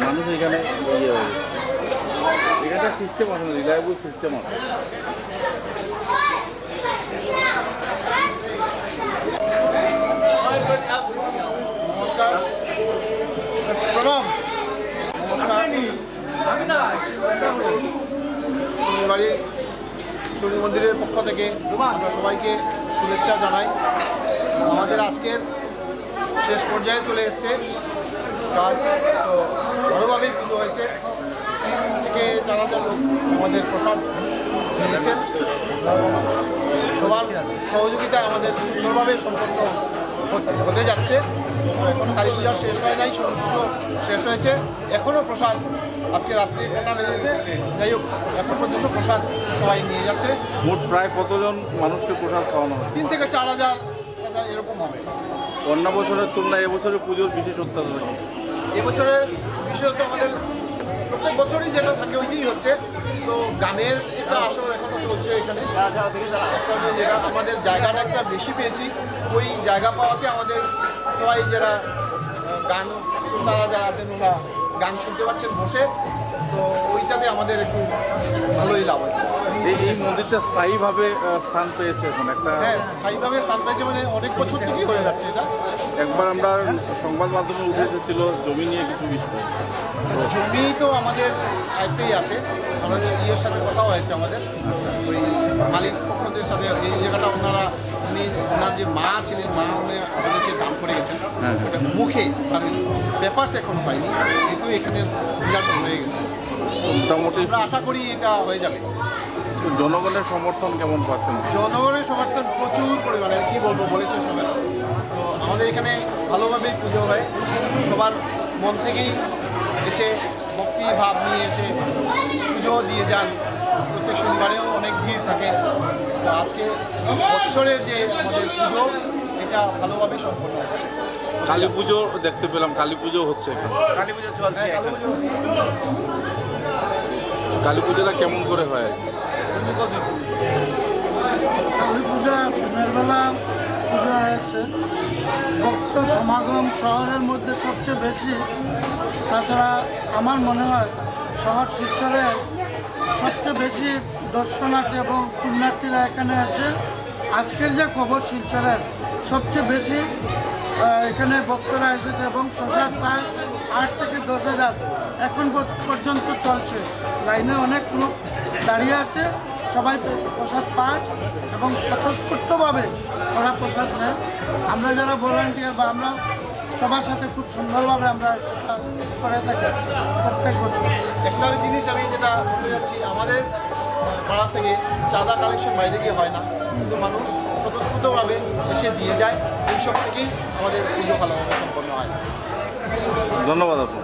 মানুষ এখানে এখানে সিস্টেম আছে না, রিলায়েবল সিস্টেম আছে। নমস্কার, প্রণাম। নমস্কার। বাড়ি সূর্য মন্দিরের পক্ষ থেকে আমরা সবাইকে শুভেচ্ছা জানাই। আমাদের আজকের শেষ পর্যায়ে চলে এসছে কাজ, তো ভালোভাবেই পুজো হয়েছে। থেকে 4,000 লোক আমাদের প্রসাদ দিয়েছেন। সবার সহযোগিতায় আমাদের সুন্দরভাবে সম্পন্ন হতে যাচ্ছে। এখন কালী পূজা শেষ হয় নাই, সরস্বতী পুজো শেষ হয়েছে, এখনও প্রসাদ আজকে রাত্রে কন্যা লেগেছে। যাই হোক, এখন পর্যন্ত প্রসাদ সবাই নিয়ে যাচ্ছে। মোট প্রায় কতজন মানুষকে প্রসাদ খাওয়ানো হবে? 3 থেকে 4,000 এরকম হবে। অন্য বছরের তুলনায় এবছরের পুজোর বিশেষত্ব রয়েছে। এবছরের বিশেষত আমাদের প্রত্যেক বছরই যেটা থাকে ওইটাই হচ্ছে, তো গানের একটা আসর এখনও চলছে এখানে। যেটা আমাদের জায়গাটা একটা বেশি পেয়েছি, ওই জায়গা পাওয়াতে আমাদের সবাই যারা গান শ্রোতারা যারা আছেন ওরা গান শুনতে পাচ্ছেন বসে, তো ওইটাতে আমাদের একটু ভালোই লাভ হয়েছে। এই মন্দিরটা স্থায়ীভাবে স্থান পেয়েছে এখন একটা। হ্যাঁ, স্থায়ীভাবে স্থান পেয়েছে, মানে অনেক বছর থেকেই হয়ে যাচ্ছে এটা। একবার আমরা সংবাদ মাধ্যমে উঠে এসেছিল জমি নিয়ে কিছু বিষয়। জমি তো আমাদের দায়িত্বেই আছে, আমরা ইয়ের সাথে কথা হয়েছে আমাদের ওই মালিক পক্ষদের সাথে। এই জায়গাটা ওনার যে মা ছিলেন, মা উনি আমাদেরকে দান করে গেছেন এটা মুখে, আর পেপারস এখনো পাইনি, কিন্তু এখানে বিরাট হয়ে গেছে। মোটামুটি আমরা আশা করি এটা হয়ে যাবে। জনগণের সমর্থন কেমন পাচ্ছেন? জনগণের সমর্থন প্রচুর পরিমাণে, কী বলবো, বলেছে সবাই। তো আমাদের এখানে ভালোভাবেই পুজো হয়, সবার মন থেকেই এসে ভক্তি ভাব নিয়ে এসে পুজো দিয়ে যান। প্রত্যেক শনিবারেও অনেক ভিড় থাকে। তো আজকে বছরের যে আমাদের পুজো, এটা ভালোভাবে সম্পন্ন হচ্ছে। কালী পুজো দেখতে পেলাম, কালী পুজো হচ্ছে। কালী পুজো চলছে। কালী পুজোটা কেমন করে হয়? কালী পূজা দিনের বেলা পূজা হয়েছে, ভক্ত সমাগম শহরের মধ্যে সবচেয়ে বেশি। তাছাড়া আমার মনে হয় শহর শিলচরে সবচেয়ে বেশি দর্শনার্থী এবং পুণ্যার্থীরা এখানে এসে আজকের যে খবর শিলচরের সবচেয়ে বেশি এখানে ভক্তরা এসেছে এবং প্রসাদ প্রায় 8 থেকে 10,000 এখন পর্যন্ত চলছে। লাইনে অনেক লোক দাঁড়িয়ে আছে, সবাই প্রসাদ পায় এবং স্বতঃস্ফূর্তভাবে ওরা প্রসাদ নেয়। আমরা যারা ভলান্টিয়ার বা আমরা সবার সাথে খুব সুন্দরভাবে আমরা সেটা করে থাকি প্রত্যেক বছর। একটা জিনিস আমি যেটা বলতে যাচ্ছি, আমাদের পাড়া থেকে চাঁদা কালেকশন বাইরে গিয়ে হয় না, কিন্তু মানুষ স্বতঃস্ফূর্তভাবে এসে দিয়ে যায়। এইসব থেকেই আমাদের পুজো ভালোভাবে সম্পন্ন হয়। ধন্যবাদ আপনার।